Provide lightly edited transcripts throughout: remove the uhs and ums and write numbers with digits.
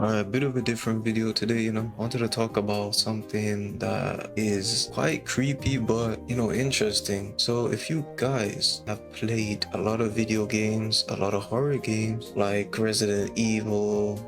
A bit of a different video today, I wanted to talk about something that is quite creepy, but, interesting. So if you guys have played a lot of video games, a lot of horror games, like Resident Evil,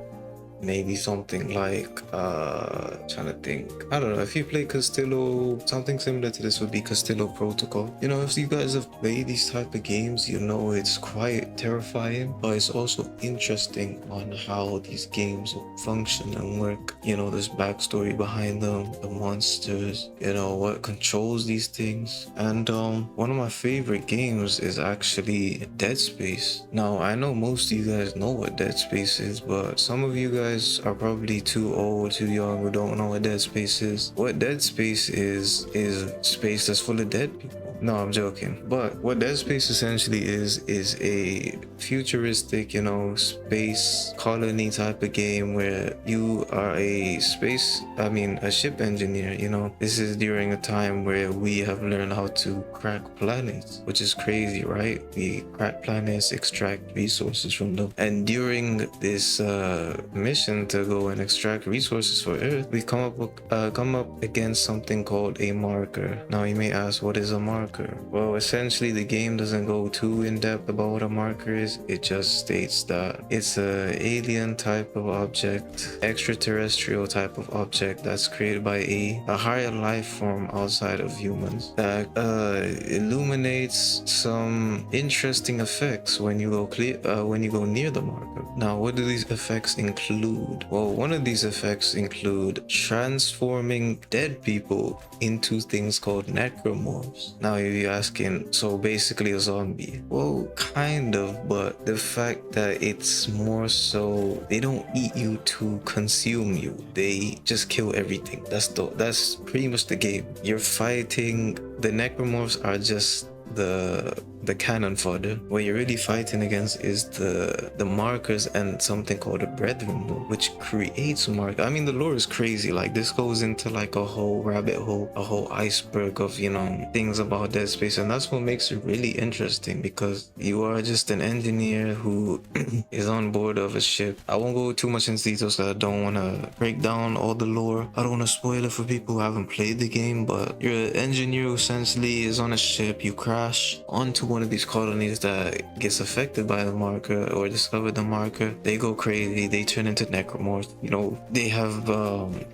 maybe something like trying to think, I don't know, if you play Castillo, something similar to this would be Castillo Protocol. If you guys have played these type of games, it's quite terrifying, but it's also interesting on how these games function and work. There's backstory behind them, the monsters, what controls these things. And one of my favorite games is actually Dead Space. Now I know most of you guys know what Dead Space is, but some of you guys are probably too old, too young, who don't know what Dead Space is. What Dead Space is space that's full of dead people. No, I'm joking. But what Dead Space essentially is a futuristic, space colony type of game where you are a ship engineer. This is during a time where we have learned how to crack planets, which is crazy, right? We crack planets, extract resources from them. And during this mission to go and extract resources for Earth, we come up against something called a marker. Now you may ask, what is a marker? Well, essentially the game doesn't go too in depth about what a marker is. It just states that it's a alien type of object, extraterrestrial type of object that's created by a higher life form outside of humans that illuminates some interesting effects when you go near the marker. Now, what do these effects include? Well, one of these effects include transforming dead people into things called necromorphs. Now you're asking, so basically a zombie? Well, kind of, but the fact that it's more so they don't eat you to consume you, they just kill everything. That's pretty much the game. You're fighting, the necromorphs are just the cannon fodder. What you're really fighting against is the markers and something called a brethren, which creates mark. I mean, the lore is crazy. Like, this goes into like a whole rabbit hole, a whole iceberg of things about Dead Space, and that's what makes it really interesting, because you are just an engineer who is on board of a ship. I won't go too much into details because I don't want to break down all the lore. I don't want to spoil it for people who haven't played the game, but you're an engineer who essentially is on a ship. You crash onto one of these colonies that gets affected by the marker or discovered the marker. They go crazy. They turn into necromorphs. They have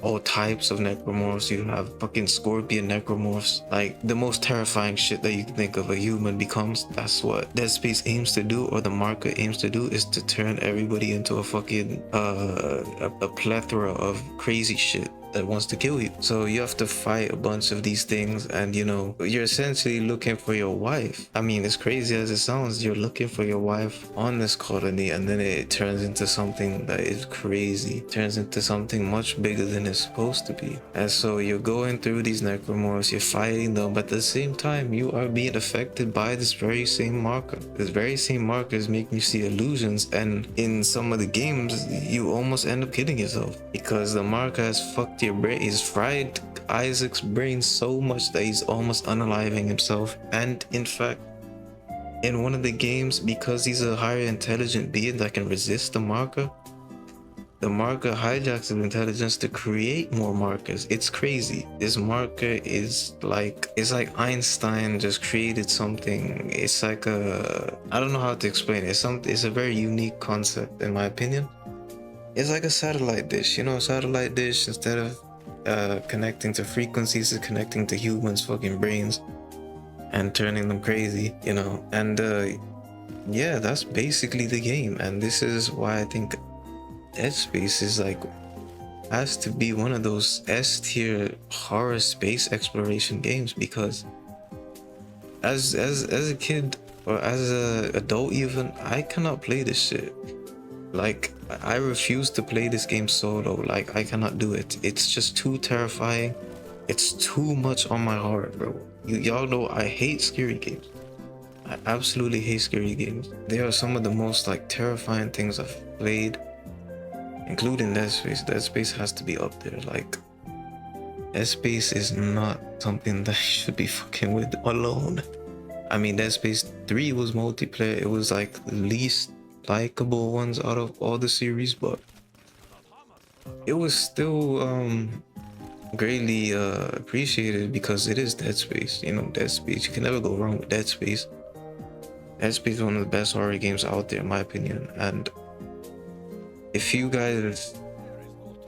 all types of necromorphs. You have fucking scorpion necromorphs. Like, the most terrifying shit that you can think of a human becomes. That's what Dead Space aims to do, or the marker aims to do, is to turn everybody into a fucking a plethora of crazy shit that wants to kill you. So you have to fight a bunch of these things, and you're essentially looking for your wife. I mean, as crazy as it sounds, you're looking for your wife on this colony, and then it turns into something that is crazy. It turns into something much bigger than it's supposed to be. And so you're going through these necromorphs, you're fighting them, but at the same time you are being affected by this very same marker. This very same marker is making you see illusions, and in some of the games you almost end up killing yourself because the marker has fucked your brain. He's fried Isaac's brain so much that he's almost unaliving himself. And in fact, in one of the games, because he's a higher intelligent being that can resist the marker hijacks his intelligence to create more markers. It's crazy. This marker is like, it's like Einstein just created something. It's like I don't know how to explain it. It's a very unique concept in my opinion. It's like a satellite dish. A satellite dish, instead of connecting to frequencies, is connecting to humans' fucking brains and turning them crazy, and yeah, that's basically the game. And this is why I think Dead Space is like, has to be one of those S-tier horror space exploration games, because as a kid, or as a adult even, I cannot play this shit. Like, I refuse to play this game solo. Like, I cannot do it. It's just too terrifying. It's too much on my heart, bro. Y'all know I hate scary games. I absolutely hate scary games. They are some of the most like terrifying things I've played, including Dead Space. Dead Space has to be up there. Like, Dead Space is not something that you should be fucking with alone. I mean, Dead Space 3 was multiplayer. It was like the least likable ones out of all the series, but it was still greatly appreciated because it is Dead Space. You know, Dead Space, you can never go wrong with Dead Space. Dead Space is one of the best horror games out there in my opinion. And if you guys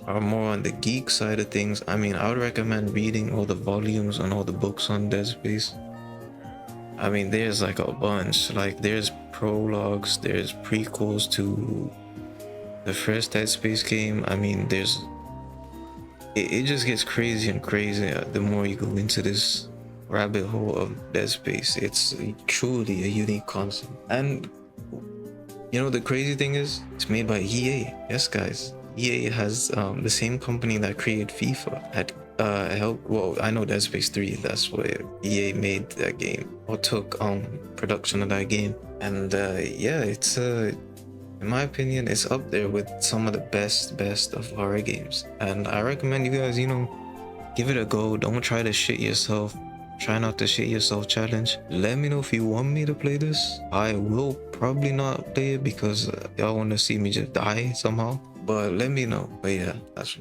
are more on the geek side of things, I mean, I would recommend reading all the volumes and all the books on Dead Space. I mean, there's like a bunch. Like, there's prologues, there's prequels to the first Dead Space game. I mean, it just gets crazy and crazier the more you go into this rabbit hole of Dead Space. It's truly a unique concept. And you know, the crazy thing is, it's made by EA. Yes, guys. EA has the same company that created FIFA had helped. Well, I know Dead Space 3. That's where EA made that game or took production of that game. And yeah, it's in my opinion, it's up there with some of the best of horror games. And I recommend you guys, you know, give it a go. Don't try to shit yourself. Try not to shit yourself challenge. Let me know if you want me to play this. I will probably not play it because y'all want to see me just die somehow. But let me know. But yeah, that's